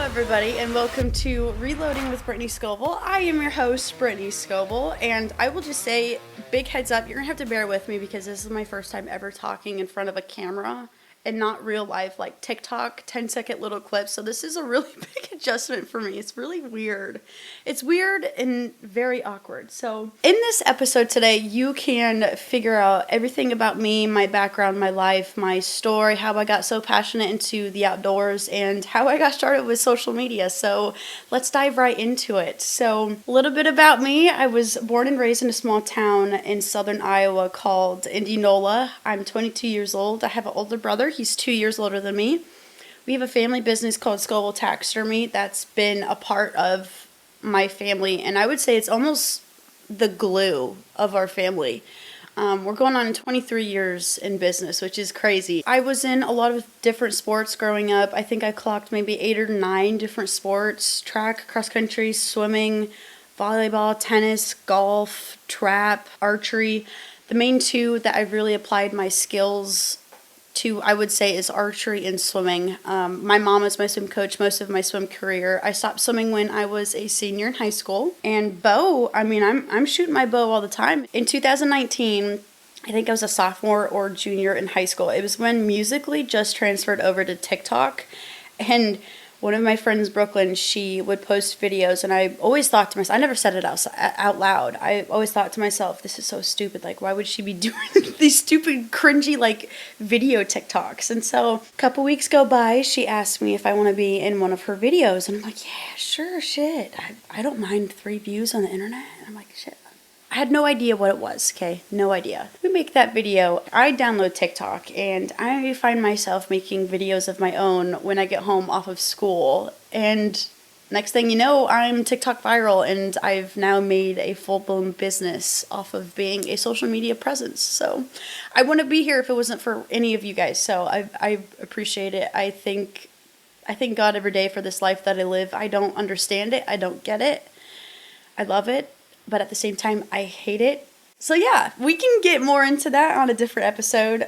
everybody, and welcome to Reloading with Brittany Scovel. I am your host, Brittany Scovel, and I will just say, big heads up, you're gonna have to bear with me because this is my first time ever talking in front of a camera and not real life, like TikTok 10-second little clips. So this is a really big adjustment for me. It's really weird. It's weird and very awkward. So in this episode today, you can figure out everything about me, my background, my life, my story, how I got so passionate into the outdoors, and how I got started with social media. So let's dive right into it. So a little bit about me. I was born and raised in a small town in southern Iowa called Indianola. I'm 22 years old. I have an older brother. He's 2 years older than me. We have a family business called Scovel Taxidermy that's been a part of my family, and I would say it's almost the glue of our family. We're going on 23 years in business, which is crazy. I was in a lot of different sports growing up. I think I clocked maybe 8 or 9 different sports: track, cross country, swimming, volleyball, tennis, golf, trap, archery. The main two that I've really applied my skills to, I would say, is archery and swimming. My mom was my swim coach most of my swim career. I stopped swimming when I was a senior in high school. And bow, I'm shooting my bow all the time. In 2019, I think I was a sophomore or junior in high school. It was when Musical.ly just transferred over to TikTok, and one of my friends, Brooklyn, she would post videos, and I always thought to myself, I never said it out loud. I always thought to myself, this is so stupid. Like, why would she be doing these stupid, cringy, like, video TikToks? And so a couple weeks go by, she asked me if I want to be in one of her videos, and I'm like, yeah, sure, shit. I don't mind 3 views on the internet. And I'm like, shit. I had no idea what it was, okay? No idea. We make that video. I download TikTok, and I find myself making videos of my own when I get home off of school. And next thing you know, I'm TikTok viral, and I've now made a full-blown business off of being a social media presence. So I wouldn't be here if it wasn't for any of you guys. So I appreciate it. I thank God every day for this life that I live. I don't understand it. I don't get it. I love it. But at the same time, I hate it. So yeah, we can get more into that on a different episode.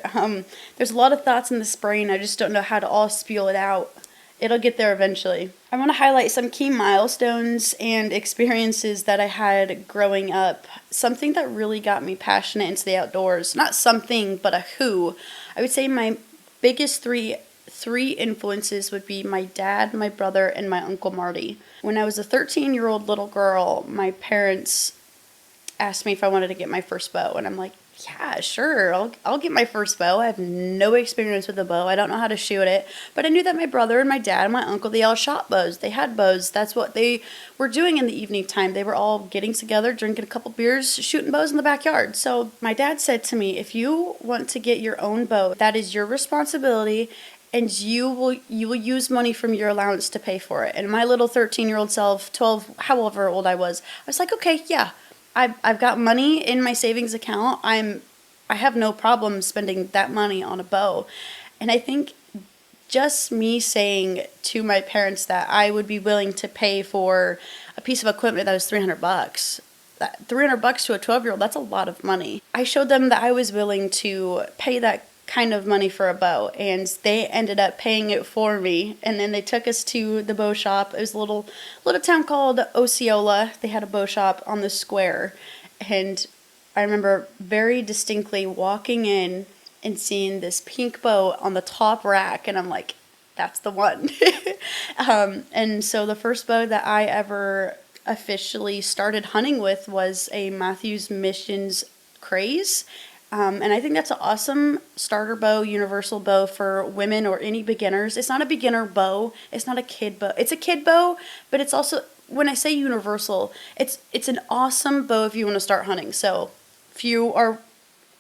There's a lot of thoughts in this brain. I just don't know how to all spew it out. It'll get there eventually. I want to highlight some key milestones and experiences that I had growing up. Something that really got me passionate into the outdoors. Not something, but a who. I would say my biggest three influences would be my dad, my brother, and my Uncle Marty. When I was a 13-year-old little girl, my parents asked me if I wanted to get my first bow, and I'm like, yeah, sure, I'll get my first bow. I have no experience with a bow. I don't know how to shoot it, but I knew that my brother and my dad and my uncle, they all shot bows. They had bows. That's what they were doing in the evening time. They were all getting together, drinking a couple beers, shooting bows in the backyard. So my dad said to me, if you want to get your own bow, that is your responsibility, and you will use money from your allowance to pay for it. And my little 13-year-old self, 12, however old I was like, okay, yeah, I've got money in my savings account. I have no problem spending that money on a bow. And I think just me saying to my parents that I would be willing to pay for a piece of equipment that was $300, that $300 to a 12-year-old, that's a lot of money. I showed them that I was willing to pay that kind of money for a bow, and they ended up paying it for me. And then they took us to the bow shop. It was a little town called Osceola. They had a bow shop on the square, and I remember very distinctly walking in and seeing this pink bow on the top rack, and I'm like, that's the one. And so the first bow that I ever officially started hunting with was a Matthews Missions Craze. And I think that's an awesome starter bow, universal bow for women or any beginners. It's not a beginner bow. It's not a kid bow. It's a kid bow, but it's also, when I say universal, it's an awesome bow if you want to start hunting. So if you are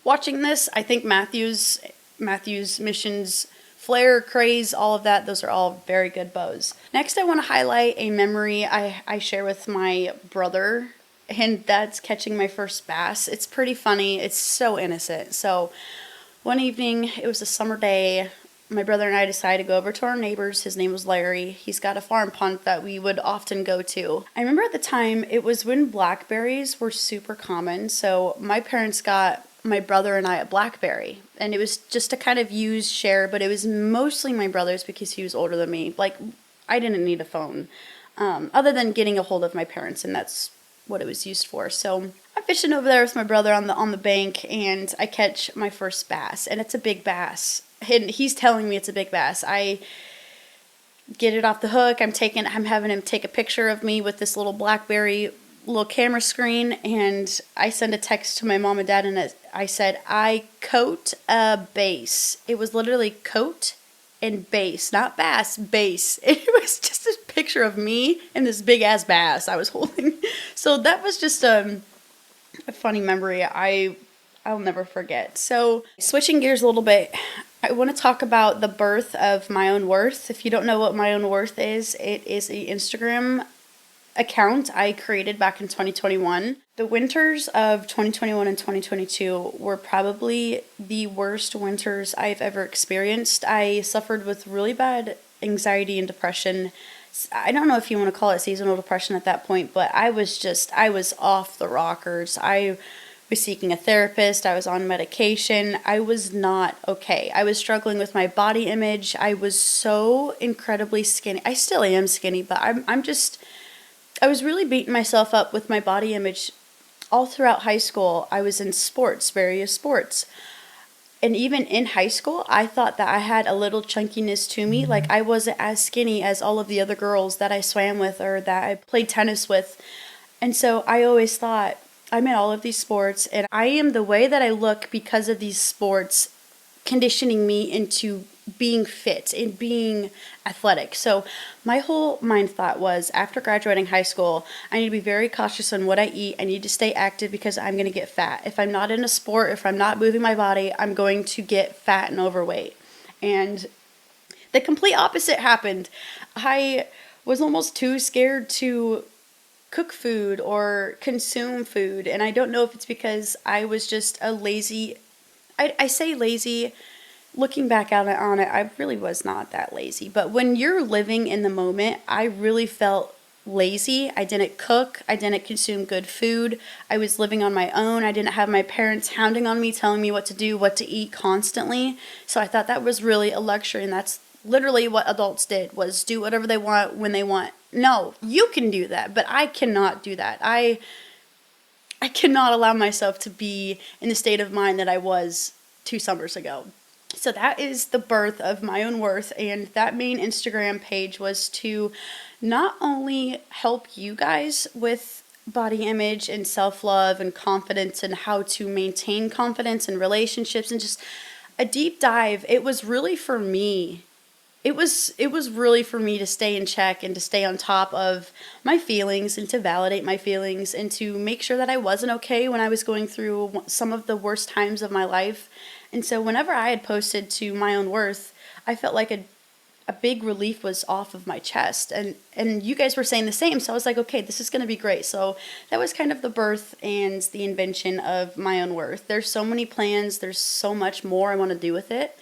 watching this, I think Matthews Missions, Flare, Craze, all of that, those are all very good bows. Next, I want to highlight a memory I share with my brother, and that's catching my first bass. It's pretty funny. It's so innocent. So one evening, it was a summer day, my brother and I decided to go over to our neighbor's. His name was Larry. He's got a farm pond that we would often go to. I remember at the time, it was when blackberries were super common. So my parents got my brother and I a blackberry. And it was just to kind of use, share, but it was mostly my brother's because he was older than me. Like, I didn't need a phone, other than getting a hold of my parents, and that's what it was used for. So I'm fishing over there with my brother on the bank, and I catch my first bass, and it's a big bass. And he's telling me it's a big bass. I get it off the hook. I'm having him take a picture of me with this little BlackBerry little camera screen, and I send a text to my mom and dad, and I said, I coat a bass. It was literally coat and bass, not bass, bass. It was just a picture of me and this big ass bass I was holding. So that was just a funny memory I'll never forget. So switching gears a little bit, I want to talk about the birth of My Own Worth. If you don't know what My Own Worth is, it is an Instagram account I created back in 2021. The winters of 2021 and 2022 were probably the worst winters I've ever experienced. I suffered with really bad anxiety and depression. I don't know if you want to call it seasonal depression at that point, but I was off the rockers. I was seeking a therapist. I was on medication. I was not okay. I was struggling with my body image. I was so incredibly skinny. I still am skinny, but I was really beating myself up with my body image all throughout high school. I was in sports, various sports. And even in high school, I thought that I had a little chunkiness to me. Like I wasn't as skinny as all of the other girls that I swam with or that I played tennis with. And so I always thought, I'm in all of these sports and I am the way that I look because of these sports conditioning me into being fit and being athletic. So my whole mind thought was, after graduating high school, I need to be very cautious on what I eat. I need to stay active because I'm going to get fat. If I'm not in a sport, if I'm not moving my body, I'm going to get fat and overweight. And the complete opposite happened. I was almost too scared to cook food or consume food. And I don't know if it's because I was just a lazy, I say lazy. Looking back on it, I really was not that lazy. But when you're living in the moment, I really felt lazy. I didn't cook. I didn't consume good food. I was living on my own. I didn't have my parents hounding on me, telling me what to do, what to eat constantly. So I thought that was really a luxury. And that's literally what adults did, was do whatever they want when they want. No, you can do that, but I cannot do that. I cannot allow myself to be in the state of mind that I was 2 summers ago. So that is the birth of My Own Worth, and that main Instagram page was to not only help you guys with body image and self-love and confidence and how to maintain confidence in relationships and just a deep dive. It was really for me. It was really for me to stay in check and to stay on top of my feelings and to validate my feelings and to make sure that I wasn't okay when I was going through some of the worst times of my life. And so whenever I had posted to My Own Worth, I felt like a big relief was off of my chest. And you guys were saying the same. So I was like, okay, this is going to be great. So that was kind of the birth and the invention of My Own Worth. There's so many plans. There's so much more I want to do with it.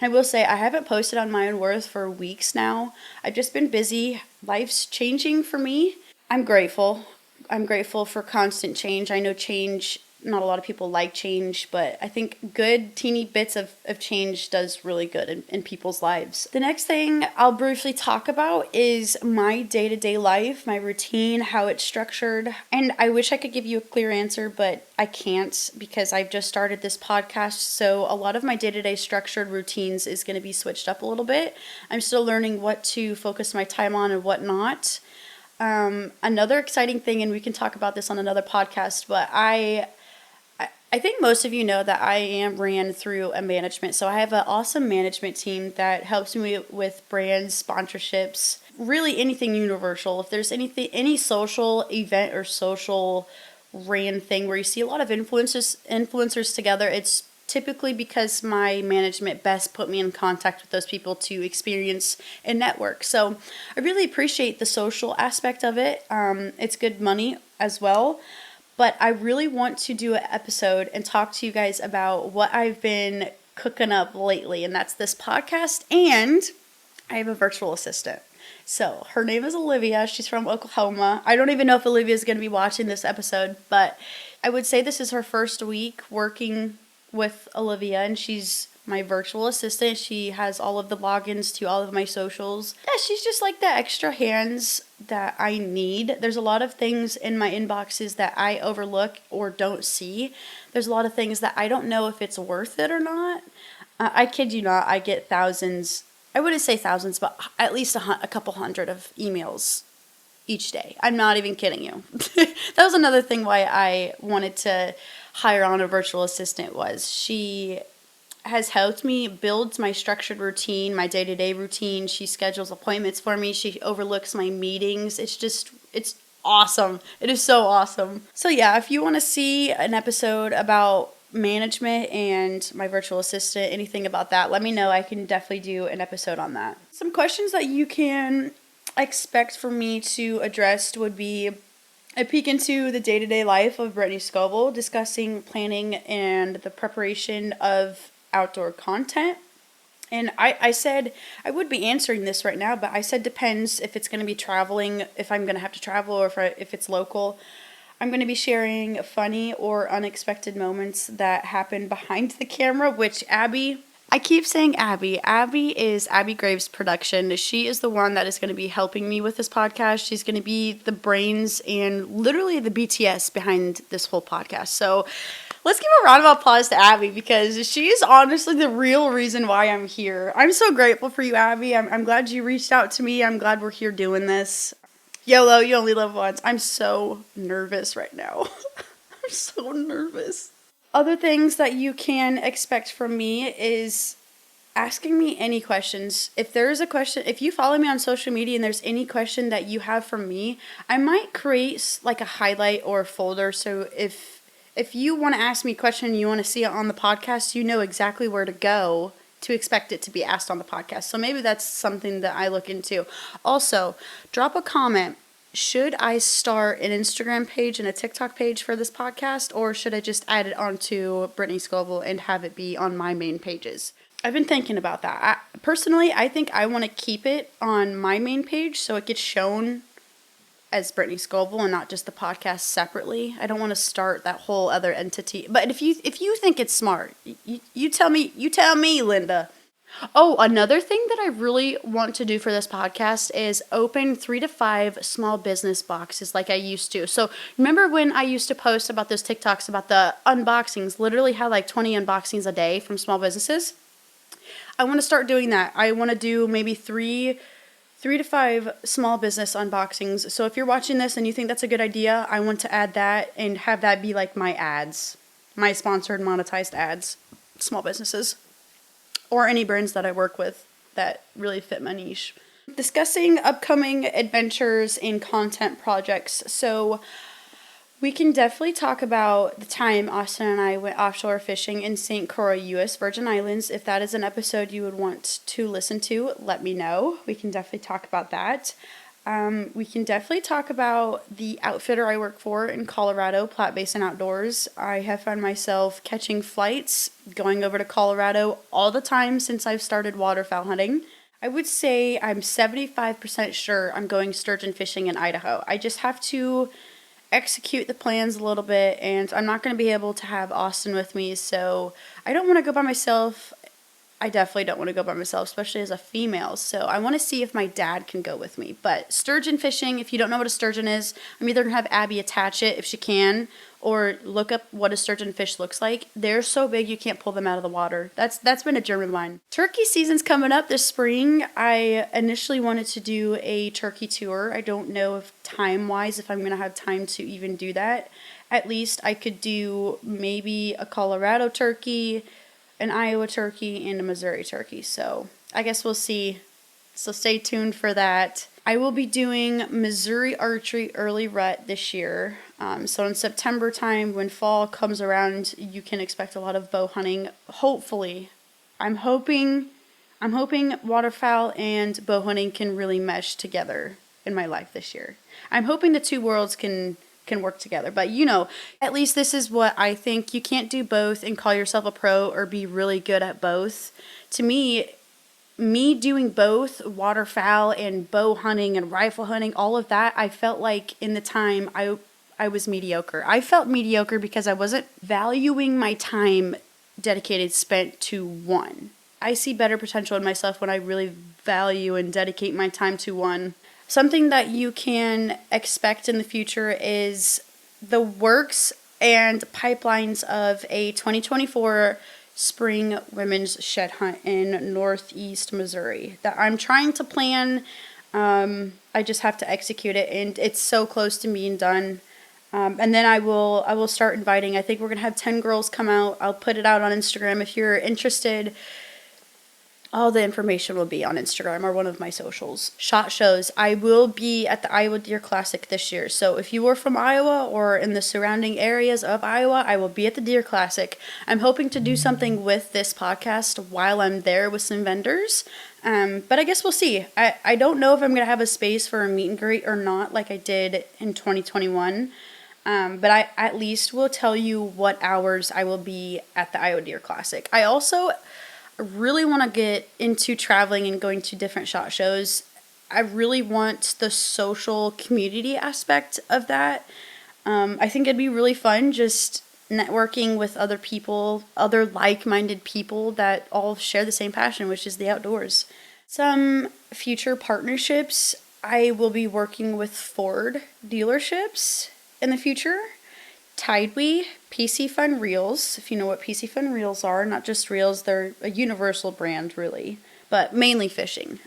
And I will say I haven't posted on My Own Worth for weeks now. I've just been busy. Life's changing for me. I'm grateful. I'm grateful for constant change. I know change, not a lot of people like change, but I think good teeny bits of change does really good in people's lives. The next thing I'll briefly talk about is my day-to-day life, my routine, how it's structured. And I wish I could give you a clear answer, but I can't because I've just started this podcast. So a lot of my day-to-day structured routines is going to be switched up a little bit. I'm still learning what to focus my time on and what not. Another exciting thing, and we can talk about this on another podcast, but I think most of you know that I ran through a management. So I have an awesome management team that helps me with brands, sponsorships, really anything universal. If there's any social event or social ran thing where you see a lot of influencers together, it's typically because my management best put me in contact with those people to experience and network. So I really appreciate the social aspect of it. It's good money as well. But I really want to do an episode and talk to you guys about what I've been cooking up lately. And that's this podcast. And I have a virtual assistant. So her name is Olivia. She's from Oklahoma. I don't even know if Olivia is going to be watching this episode. But I would say this is her first week working with Olivia, and she's my virtual assistant. She has all of the logins to all of my socials. Yeah, she's just like the extra hands that I need. There's a lot of things in my inboxes that I overlook or don't see. There's a lot of things that I don't know if it's worth it or not. I kid you not, I get thousands. I wouldn't say thousands, but at least a couple hundred of emails each day. I'm not even kidding you. That was another thing why I wanted to hire on a virtual assistant was she has helped me build my structured routine, my day-to-day routine. She schedules appointments for me. She overlooks my meetings. It's awesome. It is so awesome. So yeah, if you want to see an episode about management and my virtual assistant, anything about that, let me know. I can definitely do an episode on that. Some questions that you can expect for me to address would be a peek into the day-to-day life of Brittany Scovel, discussing planning and the preparation of outdoor content. And I said I would be answering this right now, but I said depends if it's going to be traveling, if I'm going to have to travel, or if it's local. I'm going to be sharing funny or unexpected moments that happen behind the camera, which I keep saying Abby. Abby is Abby Graves' production. She is the one that is going to be helping me with this podcast. She's going to be the brains and literally the BTS behind this whole podcast. So let's give a round of applause to Abby because she is honestly the real reason why I'm here. I'm so grateful for you, Abby. I'm glad you reached out to me. I'm glad we're here doing this. YOLO, you only live once. I'm so nervous right now. I'm so nervous. Other things that you can expect from me is asking me any questions. If there's a question, if you follow me on social media and there's any question that you have for me, I might create like a highlight or a folder. So if you want to ask me a question and you want to see it on the podcast, you know exactly where to go to expect it to be asked on the podcast. So maybe that's something that I look into. Also, drop a comment. Should I start an Instagram page and a TikTok page for this podcast, or should I just add it onto Brittany Scovel and have it be on my main pages? I've been thinking about that. Personally, I think I want to keep it on my main page so it gets shown as Brittany Scovel and not just the podcast separately. I don't want to start that whole other entity. But if you think it's smart, you tell me, Linda. Oh, another thing that I really want to do for this podcast is open 3 to 5 small business boxes like I used to. So remember when I used to post about those TikToks about the unboxings, literally had like 20 unboxings a day from small businesses? I want to start doing that. I want to do maybe 3 to 5 small business unboxings. So if you're watching this and you think that's a good idea, I want to add that and have that be like my ads, my sponsored monetized ads, small businesses, or any brands that I work with that really fit my niche. Discussing upcoming adventures and content projects. So we can definitely talk about the time Austin and I went offshore fishing in St. Croix, U.S. Virgin Islands. If that is an episode you would want to listen to, let me know. We can definitely talk about that. We can definitely talk about the outfitter I work for in Colorado, Platte Basin Outdoors. I have found myself catching flights, going over to Colorado all the time since I've started waterfowl hunting. I would say I'm 75% sure I'm going sturgeon fishing in Idaho. I just have to execute the plans a little bit, and I'm not going to be able to have Austin with me, so I don't want to go by myself. I definitely don't want to go by myself, especially as a female. So I want to see if my dad can go with me. But sturgeon fishing, if you don't know what a sturgeon is, I'm either going to have Abby attach it if she can, or look up what a sturgeon fish looks like. They're so big you can't pull them out of the water. That's been a dream of mine. Turkey season's coming up this spring. I initially wanted to do a turkey tour. I don't know if time-wise if I'm going to have time to even do that. At least I could do maybe a Colorado turkey, an Iowa turkey, and a Missouri turkey. So I guess we'll see. So stay tuned for that. I will be doing Missouri archery early rut this year. So in September time, when fall comes around, you can expect a lot of bow hunting. Hopefully, I'm hoping waterfowl and bow hunting can really mesh together in my life this year. I'm hoping the two worlds can work together. But at least this is what I think. You can't do both and call yourself a pro or be really good at both. To me doing both waterfowl and bow hunting and rifle hunting, all of that, I felt like in the time I was mediocre. I felt mediocre because I wasn't valuing my time dedicated spent to one. I see better potential in myself when I really value and dedicate my time to one. Something that you can expect in the future is the works and pipelines of a 2024 spring women's shed hunt in Northeast Missouri that I'm trying to plan. I just have to execute it, and it's so close to being done. And then I will start inviting. I think we're gonna have 10 girls come out. I'll put it out on Instagram if you're interested. All the information will be on Instagram or one of my socials. SHOT Shows. I will be at the Iowa Deer Classic this year. So if you are from Iowa or in the surrounding areas of Iowa, I will be at the Deer Classic. I'm hoping to do something with this podcast while I'm there with some vendors. But I guess we'll see. I don't know if I'm going to have a space for a meet and greet or not like I did in 2021. But I at least will tell you what hours I will be at the Iowa Deer Classic. I also really want to get into traveling and going to different SHOT Shows. I really want the social community aspect of that. I think it'd be really fun just networking with other people, other like-minded people that all share the same passion, which is the outdoors. Some future partnerships. I will be working with Ford dealerships in the future. Tidewee, PC Fun Reels, if you know what PC Fun Reels are, not just reels, they're a universal brand really, but mainly fishing.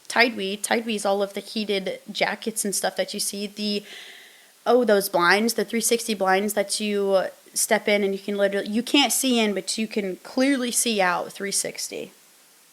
Tidewee is all of the heated jackets and stuff that you see, those blinds, the 360 blinds that you step in and you can't see in, but you can clearly see out 360.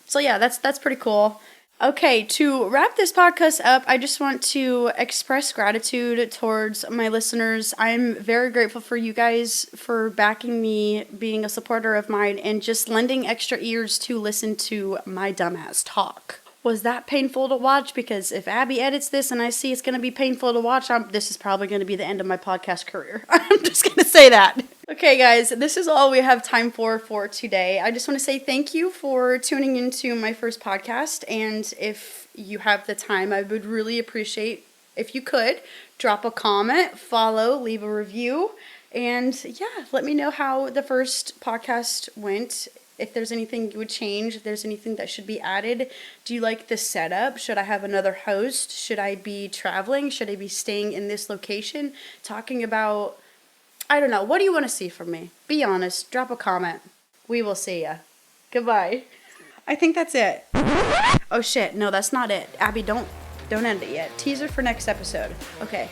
So yeah, that's pretty cool. Okay, to wrap this podcast up, I just want to express gratitude towards my listeners. I'm very grateful for you guys for backing me, being a supporter of mine, and just lending extra ears to listen to my dumbass talk. Was that painful to watch? Because if Abby edits this and I see it's going to be painful to watch, this is probably going to be the end of my podcast career. I'm just going to say that. Okay, guys, this is all we have time for today. I just want to say thank you for tuning into my first podcast. And if you have the time, I would really appreciate if you could drop a comment, follow, leave a review. And yeah, let me know how the first podcast went. If there's anything you would change, if there's anything that should be added. Do you like the setup? Should I have another host? Should I be traveling? Should I be staying in this location? Talking about, I don't know. What do you want to see from me? Be honest. Drop a comment. We will see ya. Goodbye. I think that's it. Oh shit. No, that's not it. Abby, don't end it yet. Teaser for next episode. Okay.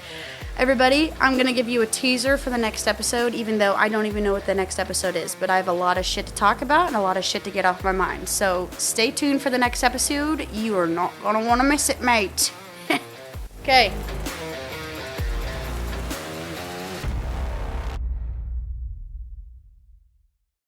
Everybody, I'm going to give you a teaser for the next episode, even though I don't even know what the next episode is, but I have a lot of shit to talk about and a lot of shit to get off my mind. So stay tuned for the next episode. You are not going to want to miss it, mate. Okay.